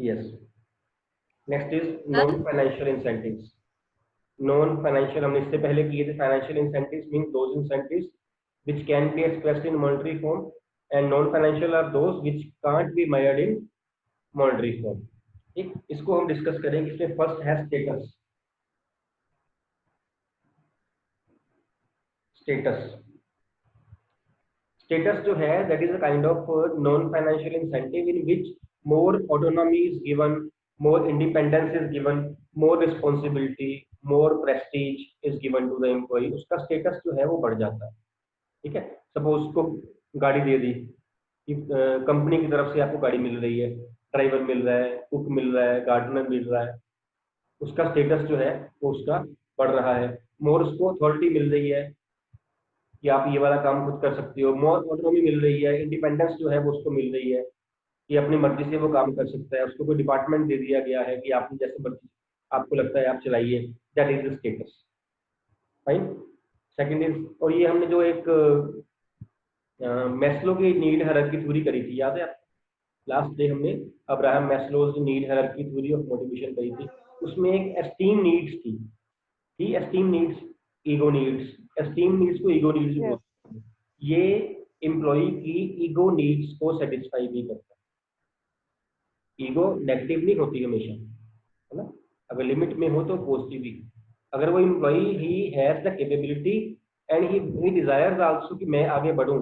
Yes. Next is Done? Non financial incentives. Non financial हमने इससे पहले किए थे। Financial incentives mean those incentives which can be expressed in monetary form, and non financial are those which can't be measured in monetary form। ठीक, इसको हम discuss करेंगे। इसमें फर्स्ट है स्टेटस। स्टेटस स्टेटस जो है that is a kind of non financial incentive in which more autonomy is given, more independence is given, more responsibility, more prestige is given to the employee. उसका status जो है वो बढ़ जाता है। ठीक है, सपोज उसको गाड़ी दे दी कि कंपनी की तरफ से आपको गाड़ी मिल रही है, ड्राइवर मिल रहा है, कुक मिल रहा है, गार्डनर मिल रहा है, उसका स्टेटस जो है वो उसका बढ़ रहा है। मोर उसको अथॉरिटी मिल रही है कि आप ये वाला काम खुद कर सकते हो, मोर ऑटोनॉमी मिल रही है, इंडिपेंडेंस जो है वो उसको मिल रही है कि अपनी मर्जी से वो काम कर सकता है। उसको कोई डिपार्टमेंट दे दिया गया है कि आपने जैसे मर्जी आपको लगता है आप चलाइए। That is the status. Fine. Second is, और ये हमने जो एक मैस्लो की नीड हायरार्की थ्योरी करी थी, याद है आप? लास्ट डे हमने Abraham Maslow's need hierarchy theory of motivation करी थी। उसमें एक एस्टीम नीड्स थी esteem needs, ego needs. Esteem needs को ईगो नीड्स भी Yes. बोलते हैं। ये एम्प्लॉय की ईगो नीड्स को सेटिस्फाई भी करता है। ईगो नेगेटिव नहीं होती हमेशा, है ना? अगर लिमिट में हो तो पॉजिटिव ही। अगर वो employee he has the capability and he desires also कि मैं आगे बढ़ूं,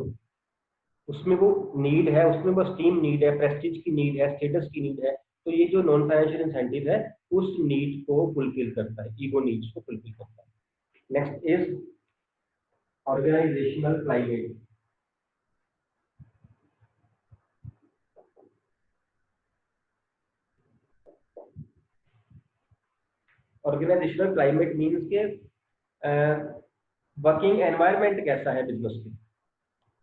उसमें वो नीड है, उसमें वो स्टीम नीड है, प्रेस्टीज की नीड है, स्टेटस की नीड है, तो ये जो नॉन फाइनेंशियल इंसेंटिव है उस नीड को फुलफिल करता है, ईगो नीड्स को फुलफिल करता है। Next is organisational climate. Organisational climate means के वर्किंग एनवायरनमेंट कैसा है बिजनेस में।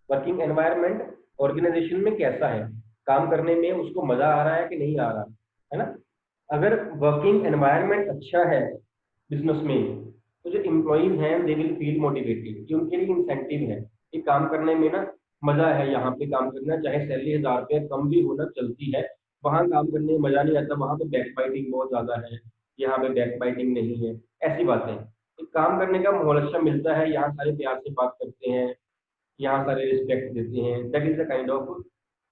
वर्किंग एनवायरनमेंट ऑर्गेनाइजेशन में कैसा है, काम करने में उसको मजा आ रहा है कि नहीं आ रहा, है ना? अगर वर्किंग एनवायरनमेंट अच्छा है बिजनेस में, तो जो एम्प्लॉइज हैं दे विल फील मोटिवेटेड, कि उनके लिए इंसेंटिव है कि काम करने में ना मजा है, यहाँ पे काम करना, चाहे सैलरी 1000 रुपये कम भी होना चलती है, वहां काम करने में मजा नहीं आता, वहां पे बैक बाइटिंग बहुत ज्यादा है, यहाँ पे बैक बाइटिंग नहीं है। ऐसी बातें, तो काम करने का माहौल अच्छा मिलता है, यहाँ सारे प्यार से बात करते हैं, यहाँ सारे रिस्पेक्ट देते हैं। That is the kind of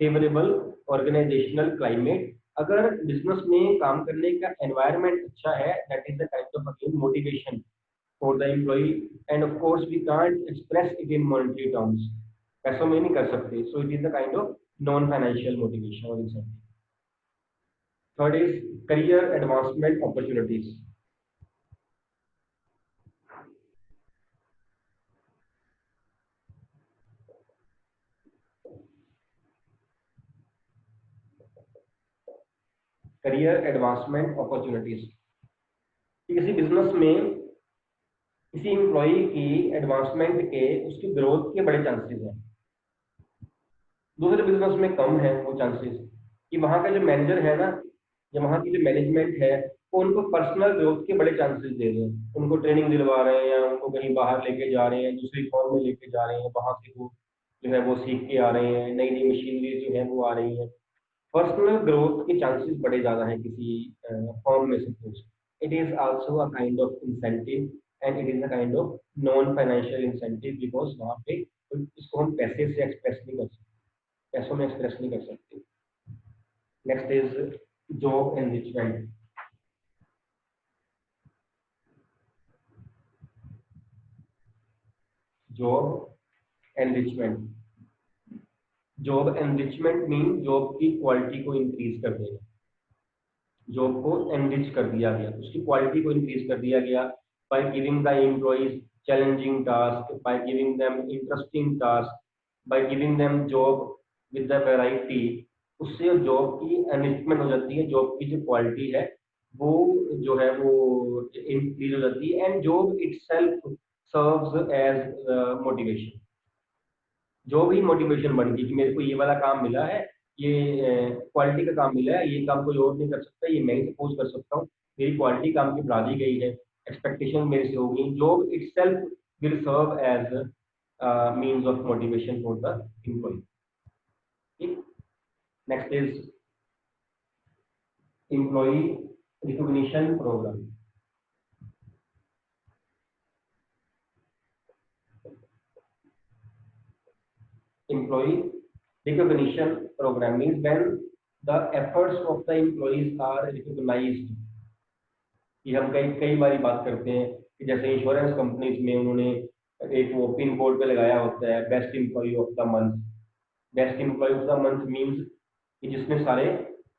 favourable organisational climate. अगर बिजनेस में काम करने का एनवायरनमेंट अच्छा है, that is the kind of again motivation for the employ. And of course we can't express it in monetary terms, पैसों में नहीं कर सकते, so it is the kind of non financial motivation और incentive. Third is career advancement opportunities. Career advancement opportunities, किसी business में किसी employ की एडवांसमेंट के, उसकी ग्रोथ के बड़े चांसेस हैं। दूसरे बिजनेस में कम है वो चांसेस, कि वहाँ का जो मैनेजर है ना, या वहाँ की जो मैनेजमेंट है, वो उनको पर्सनल ग्रोथ के बड़े चांसेस दे रहे हैं, उनको ट्रेनिंग दिलवा रहे हैं, या उनको कहीं बाहर लेके जा रहे हैं, दूसरी फॉर्म में लेके जा रहे हैं, वहाँ से वो जो है वो सीख के आ रहे हैं, नई नई मशीनरी जो है वो आ रही है। पर्सनल ग्रोथ के चांसेस बड़े ज़्यादा हैं किसी फॉर्म में। Suppose it is also a kind of incentive, and it is a kind of non financial incentive, because वहाँ पे इसको हम पैसे से एक्सप्रेस नहीं कर सकते, पैसों में एक्सप्रेस नहीं कर सकते। Next is job enrichment. Job enrichment, job enrichment mean job की क्वालिटी को इंक्रीज कर देना। जॉब को एनरिच कर दिया गया, उसकी क्वालिटी को इंक्रीज कर दिया गया, by giving the employees challenging task, by giving them interesting task, by giving them job with the variety. उससे जॉब की एनरिचमेंट हो जाती है, जॉब की जो क्वालिटी है वो जो है वो इंक्रीज हो जाती है, and job itself serves as motivation. जो भी मोटिवेशन बन गई कि मेरे को ये वाला काम मिला है, ये क्वालिटी का काम मिला है, ये काम कोई और नहीं कर सकता, ये मैं ही सपोज कर सकता हूँ, मेरी क्वालिटी काम की बढ़ा दी गई है, एक्सपेक्टेशन मेरे से होगी, job itself will serve as means of motivation for the employ. ठीक। Next is employ recognition programme. Employee recognition program means when the efforts of the employees are recognized। ये हम कई कई बारी बात करते हैं कि जैसे इंश्योरेंस कंपनीज में उन्होंने एक वो पिन बोर्ड पे लगाया होता है best employee of the month. Best employee of the month means कि जिसने सारे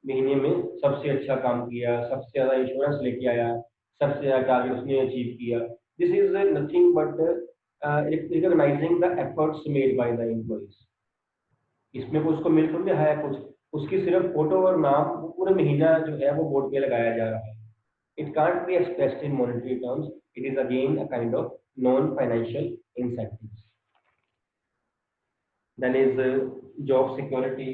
महीने में सबसे अच्छा काम किया, सबसे ज्यादा इंश्योरेंस लेके आया, सबसे ज्यादा टारगेट उसने अचीव किया। This is nothing but recognising the efforts made by the employees. इसमें कुछ को मिल थोड़ी रहा है, कुछ उसकी सिर्फ फोटो और नाम वो पूरे महीना जो है वो बोर्ड पे लगाया जा रहा है। It can't be expressed in monetary terms, it is again a kind of non financial incentives. Then is job security.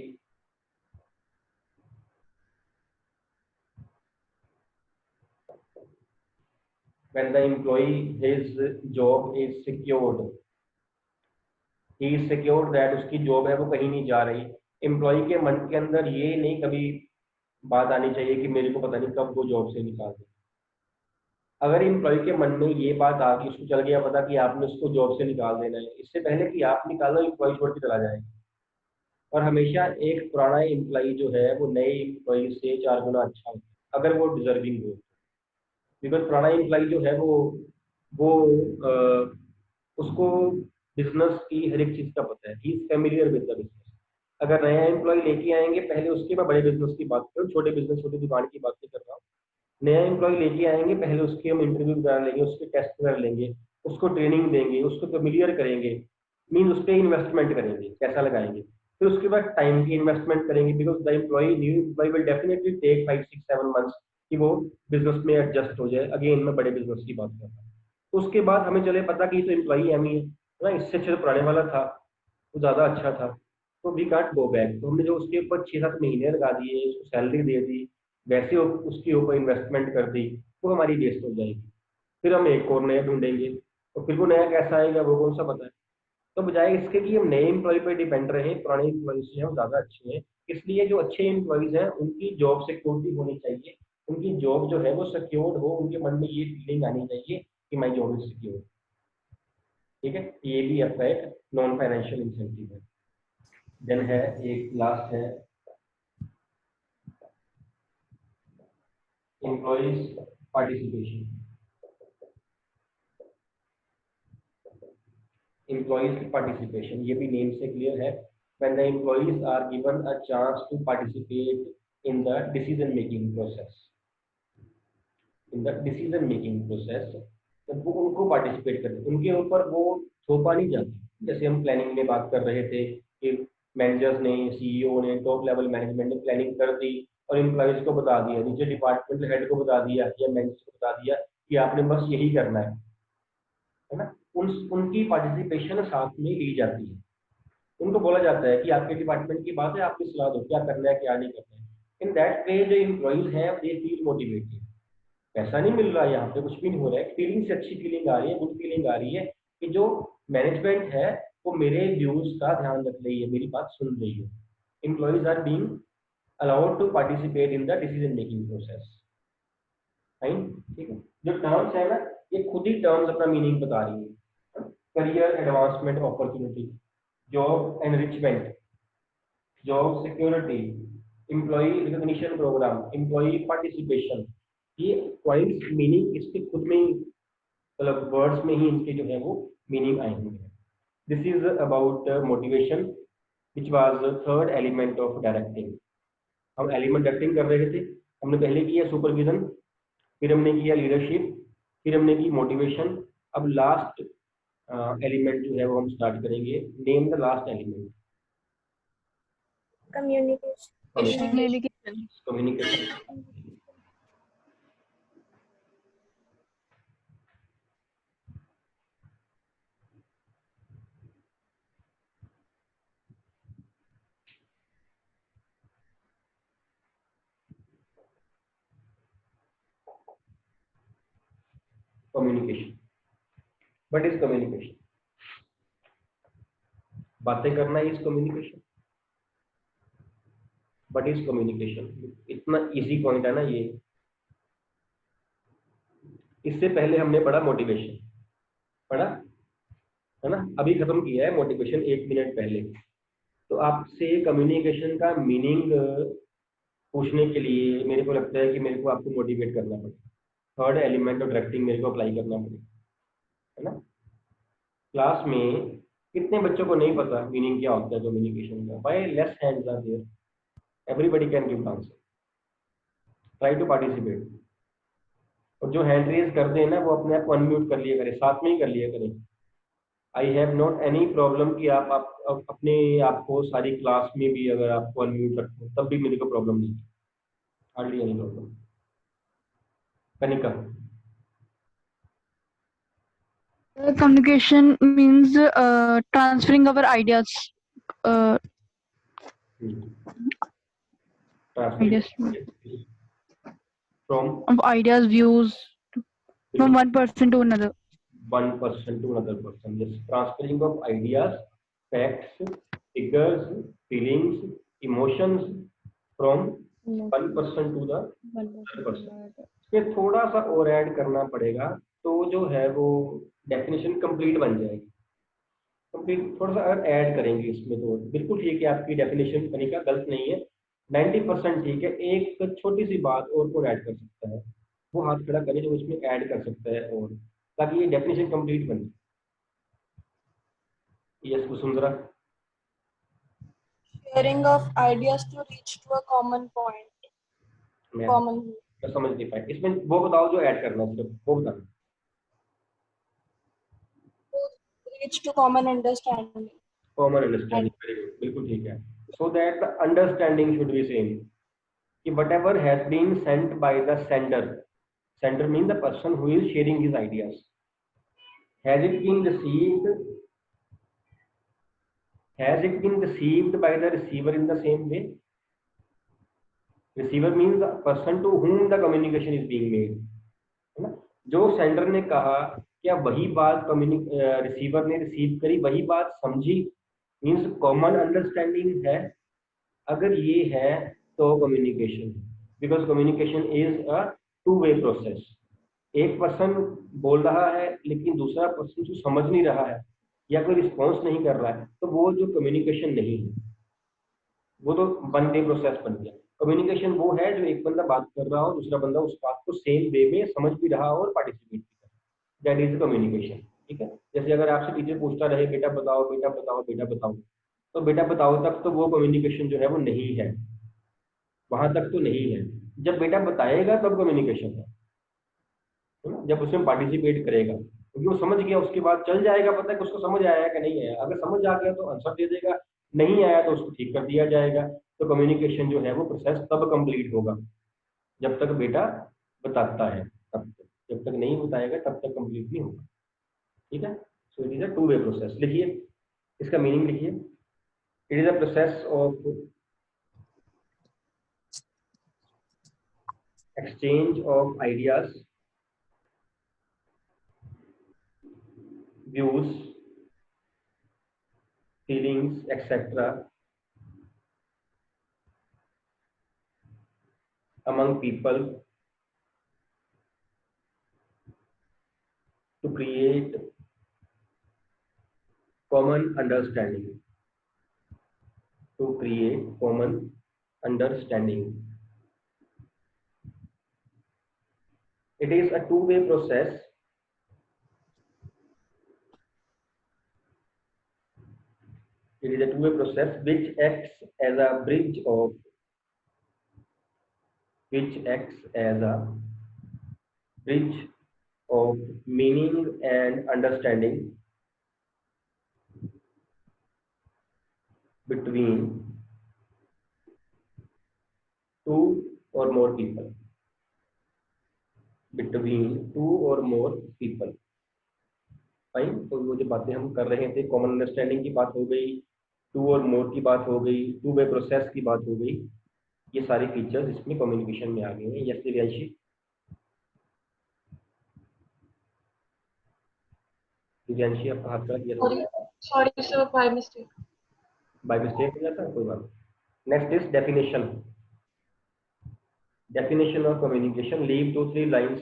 when the employee his job is secured, he is secured that उसकी job है वो कहीं नहीं जा रही। Employ के मन के अंदर ये नहीं कभी बात आनी चाहिए कि मेरे को पता नहीं कब वो जॉब से निकाल दे। अगर एम्प्लॉय के मन में ये बात आ गई, उसको चल गया पता कि आपने उसको जॉब से निकाल देना है, इससे पहले कि आप निकालो एम्प्लॉय छोड़ के चला जाएगा। और हमेशा एक पुराना एम्प्लॉय जो है वो नए एम्प्लॉय से 4 गुना अच्छा होता है अगर वो डिजर्विंग हो। बिकॉज पुराना एम्प्लॉय जो है वो उसको बिजनेस की हर एक चीज का पता है, he is familiar with the business. अगर नया एम्प्लॉय लेके आएंगे, पहले उसके मैं बड़े बिजनेस की बात करूँ, छोटे बिजनेस छोटी दुकान की बात नहीं कर रहा हूँ। नया एम्प्लॉय लेके आएंगे, पहले उसके हम इंटरव्यू वगैरह लेंगे, उसके टेस्ट वगैरह लेंगे, उसको ट्रेनिंग देंगे, उसको फेमिलियर करेंगे, मीन उस पर इन्वेस्टमेंट करेंगे, पैसा लगाएंगे। फिर उसके बाद टाइम की इन्वेस्टमेंट करेंगे, because the employee new employee will definitely take 5 6 7 months कि वो बिजनेस में एडजस्ट हो जाए। अगेन मैं बड़े बिजनेस की बात कर रहा हूँ। तो उसके बाद हमें चले पता कि तो एम्प्लॉय एम ही है ना, इससे अच्छा तो पुराने वाला था, वो ज़्यादा अच्छा था, तो वी कांट गो बैक। तो हमने जो उसके ऊपर 6 7 महीने लगा दिए, उसको सैलरी दे दी, वैसे उसके ऊपर इन्वेस्टमेंट कर दी, वो हमारी वेस्ट हो जाएगी। फिर हम एक और नया ढूंढेंगे, तो फिर वो नया कैसा आएगा वो कौन सा पता है। तो बजाय इसके कि हम नए एम्प्लॉय पर डिपेंड रहे, पुराने एम्प्लॉयज जो है वो ज़्यादा अच्छे हैं। इसलिए जो अच्छे एम्प्लॉयज हैं उनकी जॉब सिक्योरिटी होनी चाहिए, उनकी जॉब जो है वो सिक्योर्ड हो, उनके मन में ये फीलिंग आनी चाहिए कि माई जॉब इज सिक्योर। ठीक है, ये भी आपका एक नॉन फाइनेंशियल इंसेंटिव है। देन है एक लास्ट है एम्प्लॉयज पार्टिसिपेशन। एम्प्लॉयज की पार्टिसिपेशन ये भी नेम से क्लियर है, when the employees are given a chance to participate in the decision making process, in the decision making process. जब वो उनको पार्टिसिपेट करते, उनके ऊपर वो थोपा नहीं जाता। जैसे हम प्लानिंग में बात कर रहे थे कि मैनेजर्स ने, सीईओ ने, टॉप लेवल मैनेजमेंट ने प्लानिंग कर दी और एम्प्लॉयज को बता दिया, नीचे डिपार्टमेंट हेड को बता दिया या मैनेजर को बता दिया कि आपने बस यही करना है ना। उनकी पार्टिसिपेशन साथ में ली जाती है। उनको बोला जाता है कि आपके डिपार्टमेंट की बात है, आपकी सलाह दो क्या करना है क्या नहीं करना है। इन दैट वे जो एम्प्लॉयज हैं दे फील मोटिवेटेड। पैसा नहीं मिल रहा है, यहाँ पे कुछ भी नहीं हो रहा है, फीलिंग से अच्छी फीलिंग आ रही है, गुड फीलिंग आ रही है कि जो मैनेजमेंट है वो मेरे व्यूज का ध्यान रख रही है, मेरी बात सुन रही है। Employees are being allowed to participate in the decision making process. Fine, ठीक है। जो टर्म्स है ना, ये खुद ही टर्म्स अपना मीनिंग बता रही है। Career advancement opportunity, job enrichment, job security, employee recognition programme, employee participation, ये पॉइंट्स मीनिंग इसके खुद में ही, मतलब वर्ड्स में ही इनके जो है वो मीनिंग आए हुए हैं। This is about motivation which was third element of directing. हम एलिमेंट डायरेक्टिंग कर रहे थे, हमने पहले किया सुपरविजन, फिर हमने किया लीडरशिप, फिर हमने की मोटिवेशन। अब लास्ट एलिमेंट जो है वो हम स्टार्ट करेंगे। Name the last element. Communication. Communication. Communication, what is communication? बातें करना is communication. What is communication? It कितना इजी पॉइंट है ना ये। इससे पहले हमने पढ़ा मोटिवेशन, पढ़ा है ना, अभी खत्म किया है मोटिवेशन 1 मिनट पहले। तो आपसे कम्युनिकेशन का मीनिंग पूछने के लिए मेरे को लगता है कि मेरे को आपको मोटिवेट करना पड़ेगा, थर्ड एलिमेंट ऑफ डायरेक्टिंग मेरे को अप्लाई करना पड़ेगा, है ना। क्लास में कितने बच्चों को नहीं पता मीनिंग क्या होता है कम्युनिकेशन का? By less hands are there, everybody can give answer, try to participate. और जो हैंड रेज कर दे ना वो अपने आप को अनम्यूट कर लिया करें, साथ में ही कर लिया करें। I have not any problem कि आप अपने आप को सारी क्लास में भी अगर आपको अनम्यूट रखो तब भी मेरे को प्रॉब्लम नहीं, hardly any problem. Kanika, Communication means transferring our ideas, uh, transferring ideas from of ideas, views from one person to another. one person to another person, yes, transferring of ideas, facts, figures, feelings, emotions from one person to the other person। इसमें थोड़ा सा और add करना पड़ेगा तो जो है वो डेफिनेशन कंप्लीट बन जाएगी। कंप्लीट थोड़ा सा अगर ऐड करेंगे इसमें तो बिल्कुल ठीक है, आपकी डेफिनेशन तरीका गलत नहीं है, 90% ठीक है। एक छोटी सी बात और को ऐड कर सकता है, वो हाथ खड़ा करे जो उसमें ऐड कर सकता है, और ताकि ये डेफिनेशन कंप्लीट बन जाए। Yes Vasundhara, Sharing of ideas to reach to a common point. Common. मैं समझ नहीं पाया इसमें, वो बताओ जो ऐड करना है सिर्फ वो बताना। Reach to common understanding. Common understanding, very good, बिल्कुल ठीक है। So that the understanding should be same कि whatever has been sent by the sender means the person who is sharing his ideas, has it been received, has it been received by the receiver in the same way? Receiver means the person to whom the communication is being made, है ना। जो sender ने कहा क्या वही बात receiver ने receive करी, वही बात समझी, मीन्स कॉमन अंडरस्टैंडिंग है। अगर ये है तो communication, because communication is a two way process. एक पर्सन बोल रहा है लेकिन दूसरा पर्सन जो समझ नहीं रहा है या कोई रिस्पॉन्स नहीं कर रहा है तो वो जो कम्युनिकेशन नहीं है, वो तो वन वे प्रोसेस बन गया। कम्युनिकेशन वो है जो एक बंदा बात कर रहा हो, दूसरा बंदा उस बात को सेम वे में समझ भी रहा हो और पार्टिसिपेट भी कर रहा, दैट इज कम्युनिकेशन। ठीक है, जैसे अगर आपसे टीचर पूछता रहे बेटा बताओ बेटा बताओ बेटा बताओ, तो बेटा बताओ तक तो वो कम्युनिकेशन जो है वो नहीं है, वहां तक तो नहीं है। जब बेटा बताएगा तब कम्युनिकेशन है ना, जब उसमें पार्टिसिपेट करेगा, क्योंकि वो समझ गया उसके बाद चल जाएगा पता है कि उसको समझ आया कि नहीं आया। अगर समझ आ गया तो आंसर दे देगा, नहीं आया तो उसको ठीक कर दिया जाएगा। तो कम्युनिकेशन जो है वो प्रोसेस तब कंप्लीट होगा जब तक बेटा बताता है, तब तक, जब तक नहीं बताएगा तब तक कंप्लीट नहीं होगा। ठीक है, सो it is a two way process. लिखिए इसका मीनिंग लिखिए, it is a process of exchange of ideas, views, feelings, etc. among people to create common understanding. To create common understanding. It is a two-way process. It is a two-way process which acts as a bridge of meaning and understanding between two or more people. Between two or more people. Fine, तो वो जो बातें हम कर रहे थे, common understanding की बात हो गई, टू और मोर की बात हो गई, टू वे प्रोसेस की बात हो गई, ये सारे फीचर्स इसमें कम्युनिकेशन में आ गए हैं। यस दिव्यांशी, दिव्यांशी आपका हाथ खड़ा किया था। Sorry sir, by mistake. By mistake हो जाता है, कोई बात। Next is definition. Definition of communication, leave 2-3 lines,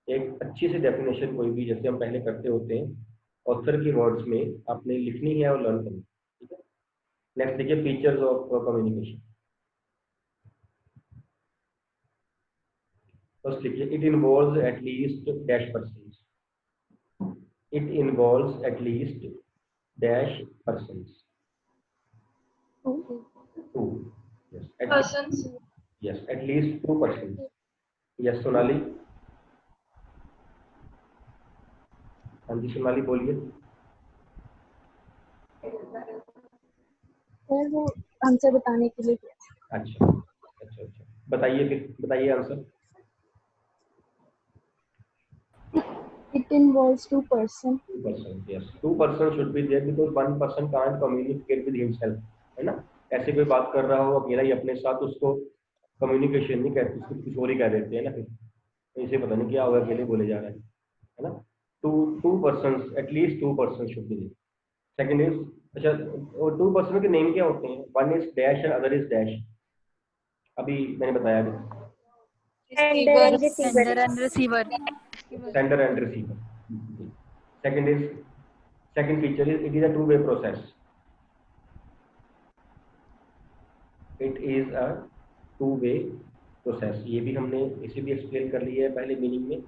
एक अच्छी सी डेफिनेशन कोई भी जैसे हम पहले करते होते हैं ऑथर की वर्ड्स में आपने लिखनी है और लर्न करनी है, ठीक है। नेक्स्ट देखिए फीचर्स ऑफ कम्युनिकेशन। फर्स्ट लिखिए it involves at least dash persons, it involves at least dash persons, two, yes at Persons. yes at least 2 persons, yes Sonali, हाँ जी सोनाली बोलिए। सर वो आंसर बताने के लिए किया। अच्छा अच्छा अच्छा, बताइए फिर, बताइए answer. It involves two person. 2 persons, yes 2 persons should be there because one person can't communicate with himself, है ना। ऐसे कोई बात कर रहा हो अकेला ही अपने साथ, उसको कम्युनिकेशन नहीं कहते, उसको कुछ और ही कह देते हैं ना, फिर तो इसे पता नहीं क्या होगा, अकेले बोले जा रहा है ना। Two persons, at least 2 person should be there. Second is, अच्छा और 2 पर्सन के नेम क्या होते हैं, one is dash and other is dash, अभी मैंने बताया अभी, Sender and receiver. Sender and receiver. Second is, second feature is it is a two way process, it is a two way process, ये भी हमने इसे भी एक्सप्लेन कर लिया है पहले मीनिंग में।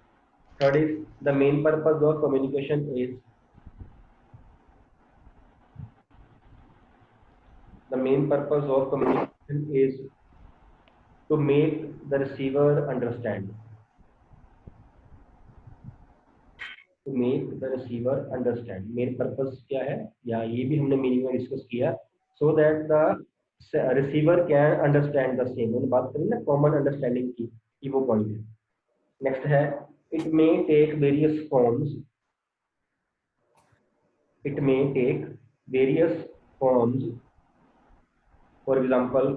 Third is the main purpose of communication is, the main purpose of communication is to make the receiver understand, to make the receiver understand। Main purpose क्या है, या ये भी हमने मीनिंग में डिस्कस किया, so that the receiver can understand the same, मैंने बात करी ना कॉमन अंडरस्टैंडिंग की, ये वो पॉइंट है। नेक्स्ट है it may take various forms, it may take various forms, for example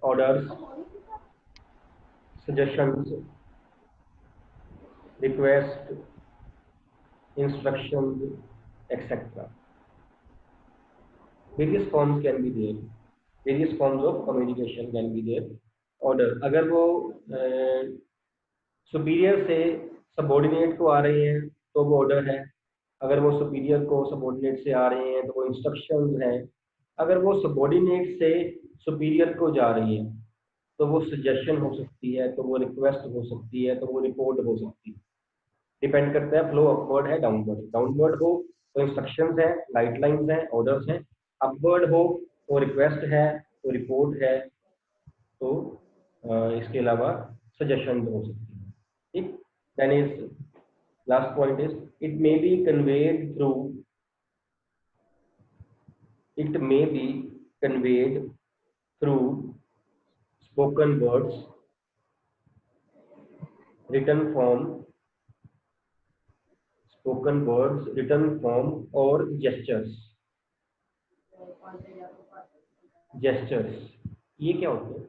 orders, suggestions, request, instructions, etc. Various forms can be there, various forms of communication can be there। order, अगर वो superior से subordinate को आ रहे हैं तो वो order है, अगर वो सुपीरियर को सबॉर्डिनेट से आ रहे हैं तो वो इंस्ट्रक्शंस हैं, अगर वो सबॉर्डिनेट से सुपीरियर को जा रही है तो वो सजेशन हो सकती है, तो वो रिक्वेस्ट हो सकती है, तो वो रिपोर्ट हो सकती है। डिपेंड करता है फ्लो अपवर्ड है डाउनवर्ड, डाउनवर्ड हो तो इंस्ट्रक्शंस है, गाइडलाइंस हैं, ऑर्डर्स हैं, अपवर्ड हो तो रिक्वेस्ट है, तो रिपोर्ट है, तो इसके अलावा सजेशन हो सकती है, ठीक। Then is last point is it may be conveyed through, it may be conveyed through spoken words, written form, spoken words, written form और जेस्चर्स। जेस्चर्स ये क्या होते हैं,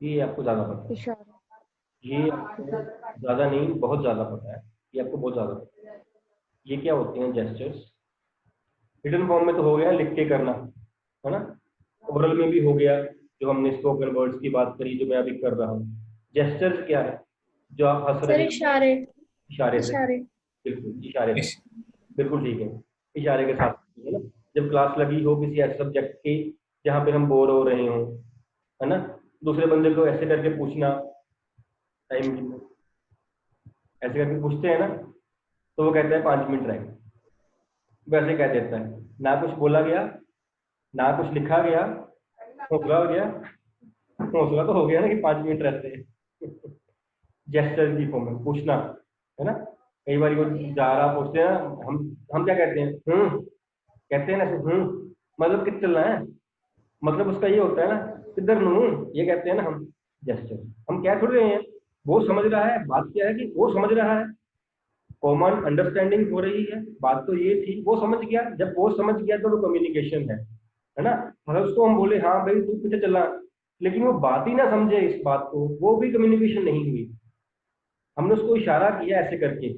ये आपको ज्यादा पता है, ये आपको ज्यादा नहीं बहुत ज्यादा पता है, ये आपको बहुत ज्यादा पता है। ये क्या होते हैं जेस्चर्स, रिटन फॉर्म में तो हो गया लिख के करना, है ना, ओरल में भी हो गया जो हमने स्पोकन वर्ड्स की बात करी जो मैं अभी कर रहा हूँ। जेस्चर्स क्या है, जो आप हंस रहे हैं, इशारे। इशारे से, बिल्कुल इशारे से, बिल्कुल ठीक है, इशारे के साथ, है ना। जब क्लास लगी हो किसी ऐसे सब्जेक्ट की जहाँ पे हम बोर हो रहे हों, है ना, दूसरे बंदे को ऐसे करके पूछना, टाइम ऐसे करके पूछते हैं ना, तो वो कहता है 5 मिनट रहे, वैसे कह देता है, ना कुछ बोला गया ना कुछ लिखा गया, हौसला हो गया, हौसला तो हो गया ना कि 5 मिनट रहते हैं। जेस्चर की फॉर्म में पूछना, है ना, कई बार वो जा रहा पूछते हैं ना, हम क्या कहते हैं, कहते हैं ना मतलब कितना चलना है, मतलब उसका ये होता है ना किधर नू, ये कहते हैं ना हम जेस्चर। हम क्या थोड़ी रहे हैं, वो समझ रहा है, बात क्या है कि वो समझ रहा है, कॉमन अंडरस्टैंडिंग हो रही है, बात तो ये थी, वो समझ गया, जब वो समझ गया तो वो कम्युनिकेशन है ना। अगर उसको हम बोले हाँ भाई तू पीछे चला, लेकिन वो बात ही ना समझे इस बात को, वो भी कम्युनिकेशन नहीं हुई। हमने उसको इशारा किया ऐसे करके,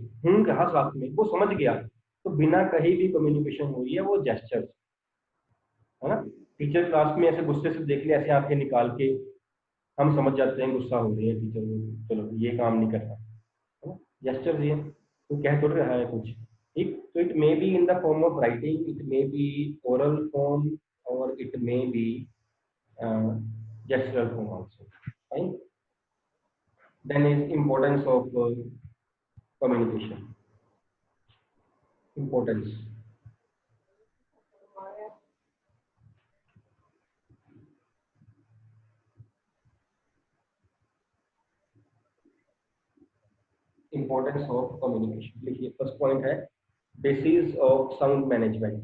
कहा साथ में, वो समझ गया, तो बिना कहीं भी कम्युनिकेशन हुई है, वो जेस्चर, है ना। टीचर क्लास में ऐसे गुस्से से देख ले, ऐसे आंखें निकाल के, हम समझ जाते हैं गुस्सा हो रही है टीचर को, चलो ये काम नहीं करना, है ना, जेस्चर दिए तो कह थोड़ी रहा है कुछ, ठीक। तो it may be in the form of writing, it may be oral form, और it may be gestural form also, fine। Then is importance of communication, importance, importance of communication लिखिए। फर्स्ट पॉइंट है basis of sound management,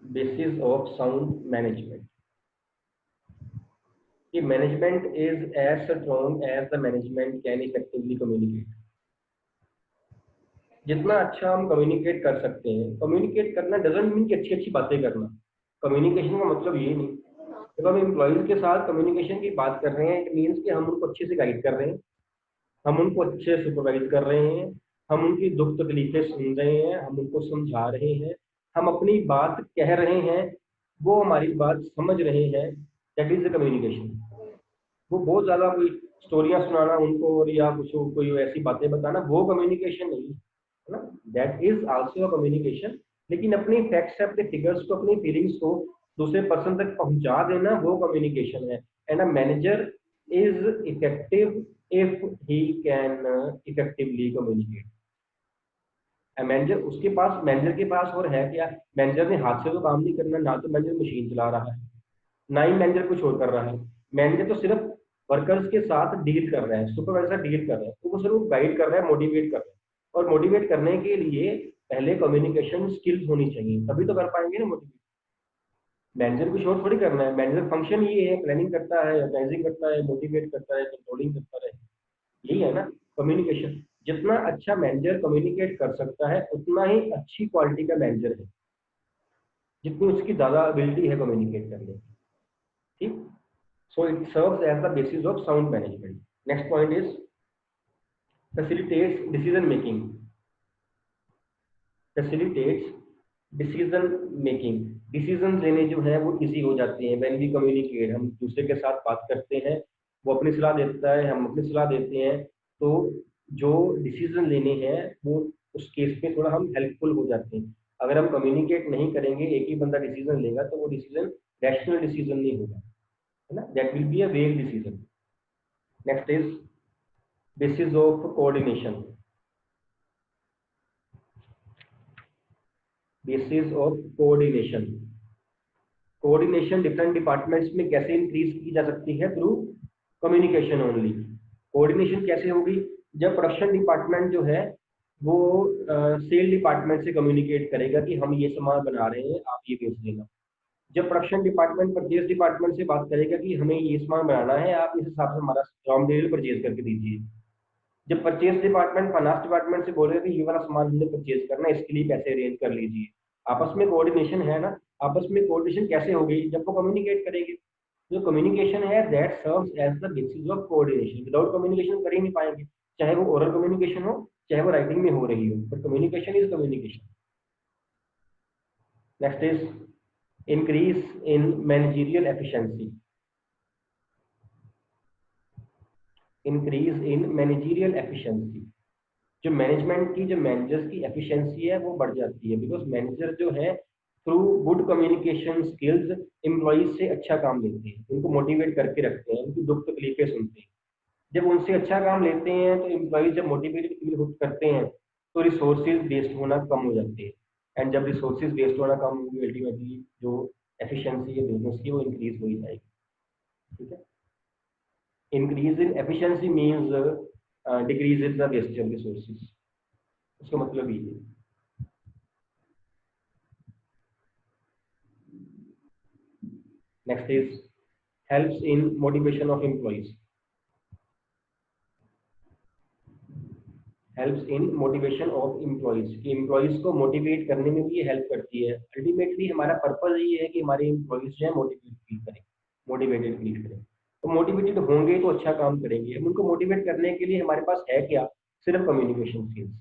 basis of sound management. कि management is as strong as the management can effectively communicate. जितना अच्छा हम communicate कर सकते हैं, communicate करना डजंट मीन कि अच्छी अच्छी बातें करना, कम्युनिकेशन का मतलब ये नहीं। जब हम एम्प्लॉयज के साथ कम्युनिकेशन की बात कर रहे हैं, इट मीन्स कि हम उनको अच्छे से गाइड कर रहे हैं, हम उनको अच्छे से सुपरवाइज कर रहे हैं, हम उनकी दुख तकलीफें सुन रहे हैं, हम उनको समझा रहे हैं, हम अपनी बात कह रहे हैं, वो हमारी बात समझ रहे हैं, दैट इज द कम्युनिकेशन। वो बहुत ज़्यादा कोई स्टोरियाँ सुनाना उनको और या कुछ कोई ऐसी बातें बताना, वो कम्युनिकेशन नहीं है ना, that is also a communication. लेकिन अपने फैक्ट्स, अपने फिगर्स को, अपनी फीलिंग्स को दूसरे पर्सन तक पहुंचा देना, वो कम्युनिकेशन है। And a manager is effective if he can effectively communicate. Manager, उसके पास, मैनेजर के पास और है क्या, मैनेजर ने हाथ से तो काम नहीं करना, ना तो मैनेजर मशीन चला रहा है, ना ही मैनेजर कुछ और कर रहा है। मैनेजर तो सिर्फ वर्कर्स के साथ डील कर रहा है, सुपरवाइजर डील कर रहा है, तो वो सिर्फ गाइड कर रहा है, मोटिवेट कर रहा है। और मोटिवेट करने के लिए पहले कम्युनिकेशन स्किल्स होनी चाहिए, तभी तो कर पाएंगे ना मोटिवेट। मैनेजर कुछ और थोड़ी करना है, मैनेजर फंक्शन ये है, प्लानिंग करता है, ऑर्गेनाइजिंग करता है, मोटिवेट करता है, कंट्रोलिंग करता है, यही है ना कम्युनिकेशन। जितना अच्छा मैनेजर कम्युनिकेट कर सकता है, उतना ही अच्छी क्वालिटी का मैनेजर है, जितनी उसकी ज्यादा एबिलिटी है कम्युनिकेट करने की, ठीक। So it serves as the basis of sound management. Next point is facilitates decision making. Facilitates decision making. Decision लेने जो है वो इजी हो जाते हैं when we communicate। हम दूसरे के साथ बात करते हैं, वो अपनी सलाह देता है, हम अपनी सलाह देते हैं, तो जो डिसीजन लेने हैं वो उस केस में थोड़ा हम हेल्पफुल हो जाते हैं। अगर हम कम्युनिकेट नहीं करेंगे, एक ही बंदा डिसीजन लेगा, तो वो डिसीजन रैशनल डिसीजन नहीं होगा, है ना, दैट विल बी अ वेग decision. Next is basis of coordination. Basis of coordination. Coordination different departments में कैसे इंक्रीज की जा सकती है, थ्रू कम्युनिकेशन ओनली। कोऑर्डिनेशन कैसे होगी, जब प्रोडक्शन डिपार्टमेंट जो है वो सेल डिपार्टमेंट से कम्युनिकेट करेगा कि हम ये सामान बना रहे हैं, आप ये बेच देना। जब प्रोडक्शन डिपार्टमेंट परचेज डिपार्टमेंट से बात करेगा कि हमें ये सामान बनाना है, आप इस हिसाब से हमारा रॉ मटेरियल परचेज करके दीजिए। जब परचेज डिपार्टमेंट फाइनेंस डिपार्टमेंट से बोल रहे थे ये वाला सामान हमने परचेज करना है, इसके लिए पैसे अरेंज कर लीजिए, आपस में कोऑर्डिनेशन है ना। आपस में कोऑर्डिनेशन कैसे होगी, जब वो कम्युनिकेट करेंगे। जो कम्युनिकेशन है that serves as the basis of coordination. Without communication कर ही नहीं पाएंगे, चाहे वो ओरल कम्युनिकेशन हो, चाहे वो राइटिंग में हो रही हो, but communication is communication. Next is increase in managerial efficiency. Increase in managerial efficiency, जो मैनेजमेंट की, जो मैनेजर्स की एफिशिएंसी है वो बढ़ जाती है, बिकॉज मैनेजर जो है through good communication skills employees से अच्छा काम लेते हैं, उनको मोटिवेट करके रखते हैं, उनकी दुख तकलीफें सुनते हैं। जब उनसे अच्छा काम लेते हैं तो एम्प्लॉइज जब मोटिवेटेड फील करते हैं तो रिसोर्सेज वेस्ट होना कम हो जाते हैं। एंड जब रिसोर्सेज वेस्ट होना कम होगी, अल्टीमेटली जो एफिशिएंसी है बिजनेस की वो इंक्रीज हो ही जाएगी, ठीक है। Increase in efficiency means decrease in the waste of resources, उसका मतलब ये है। Next is helps in motivation of employees. Helps in motivation of employees, कि employees को मोटिवेट करने में भी ये हेल्प करती है। अल्टीमेटली हमारा पर्पज ये है कि हमारे एम्प्लॉइज जो है मोटिवेट फील करें, मोटिवेटेड फील करें। तो मोटिवेटेड होंगे तो अच्छा काम करेंगे। हम उनको मोटिवेट करने के लिए हमारे पास है क्या, सिर्फ कम्युनिकेशन स्किल्स।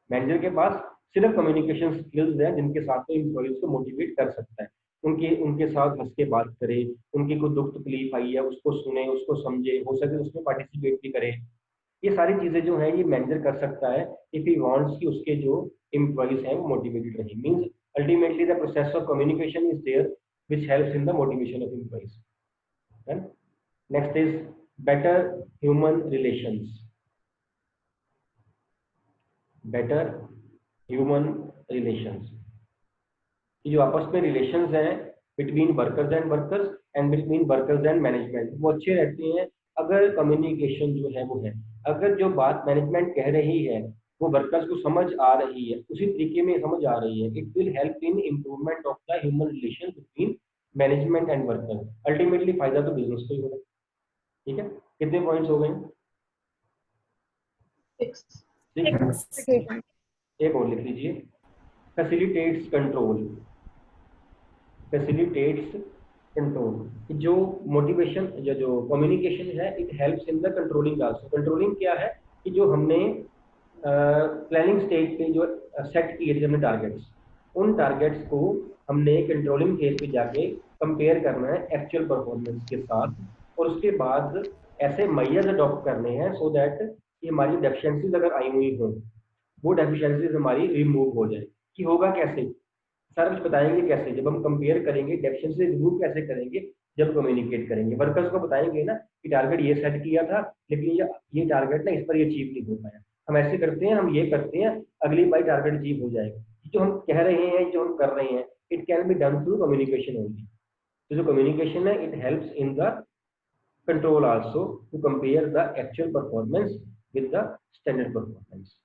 मैनेजर के पास सिर्फ कम्युनिकेशन स्किल्स है जिनके साथ वो एम्प्लॉइज को मोटिवेट कर सकता है। उनके उनके साथ हंस के बात करे, उनकी कोई दुख तकलीफ आई है उसको सुने, उसको समझे, हो सके उसमें पार्टिसिपेट भी करे। ये सारी चीजें जो है ये मैनेजर कर सकता है इफ ही वांट्स कि उसके जो एम्प्लॉइज हैं वो मोटिवेटेड रहे। Means ultimately the process of communication is there which helps in the motivation of employees. Next is better human relations. Better human relations, कि जो आपस में रिलेशंस हैं between workers and between workers and management, वो अच्छे रहते हैं अगर कम्युनिकेशन जो है वो है। अगर जो बात मैनेजमेंट कह रही है वो वर्कर्स को समझ आ रही है, उसी तरीके में समझ आ रही है, it will help in improvement of the human relation between management and worker. Ultimately फायदा तो बिजनेस को ही होगा। ठीक है, कितने पॉइंट्स हो गए? 6. ठीक, एक और लिख लीजिए, फैसिलिटेट्स कंट्रोल। फैसिलिटेट्स कंट्रोल, जो मोटिवेशन जो कम्युनिकेशन है it helps in the controlling also. Controlling क्या है कि जो हमने प्लानिंग स्टेज पे जो सेट किए थे हमने टारगेट्स, उन टारगेट्स को हमने कंट्रोलिंग फेज पे जाके कंपेयर करना है एक्चुअल परफॉर्मेंस के साथ, और उसके बाद ऐसे मेजर्स अडॉप्ट करने हैं सो दैट कि हमारी डेफिशिएंसीज अगर आई हुई हो वो डेफिशिएंसीज हमारी रिमूव हो जाए। कि होगा कैसे, सारा कुछ बताएंगे कैसे, जब हम कंपेयर करेंगे डेफिशिएंसी रिमूव कैसे करेंगे, जब कम्युनिकेट करेंगे वर्कर्स को बताएंगे ना कि टारगेट ये सेट किया था लेकिन ये टारगेट ना इस पर ये अचीव नहीं हो पाया, हम ऐसे करते हैं, हम ये करते हैं, अगली बार टारगेट अचीव हो जाएगा। जो हम कह रहे हैं, जो हम कर रहे हैं, it can be done through communication only. तो जो कम्युनिकेशन है it helps in the control also to compare the actual performance with the standard performance.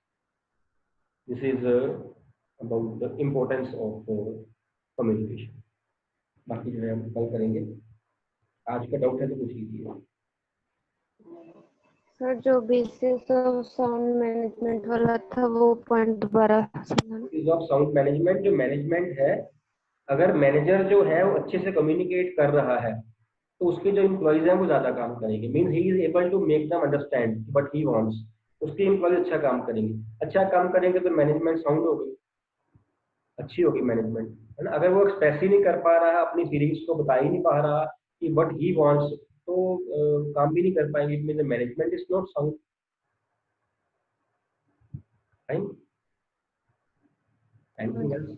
This is about the importance of communication। बाकी जो है हम कल करेंगे। आज का डाउट है तो पूछ लीजिए। सर जो बेसिस ऑफ साउंड मैनेजमेंट वाला था वो पॉइंट दोबारा समझाना। बेसिस ऑफ साउंड मैनेजमेंट, जो मैनेजमेंट है, अगर मैनेजर जो है वो अच्छे से कम्युनिकेट कर रहा है तो उसके जो एम्प्लॉइज हैं वो ज्यादा काम करेंगे। Means he is able to make them understand what he wants, उसके एम्प्लॉइज अच्छा काम करेंगे। अच्छा काम करेंगे तो मैनेजमेंट साउंड होगी, अच्छी होगी मैनेजमेंट, है ना। अगर वो एक्सप्रेस ही नहीं कर पा रहा, अपनी फीलिंग्स को बता ही नहीं पा रहा कि व्हाट ही वांट्स, तो काम भी नहीं कर पाएंगे। It mean the management is not sound. Fine, anything else?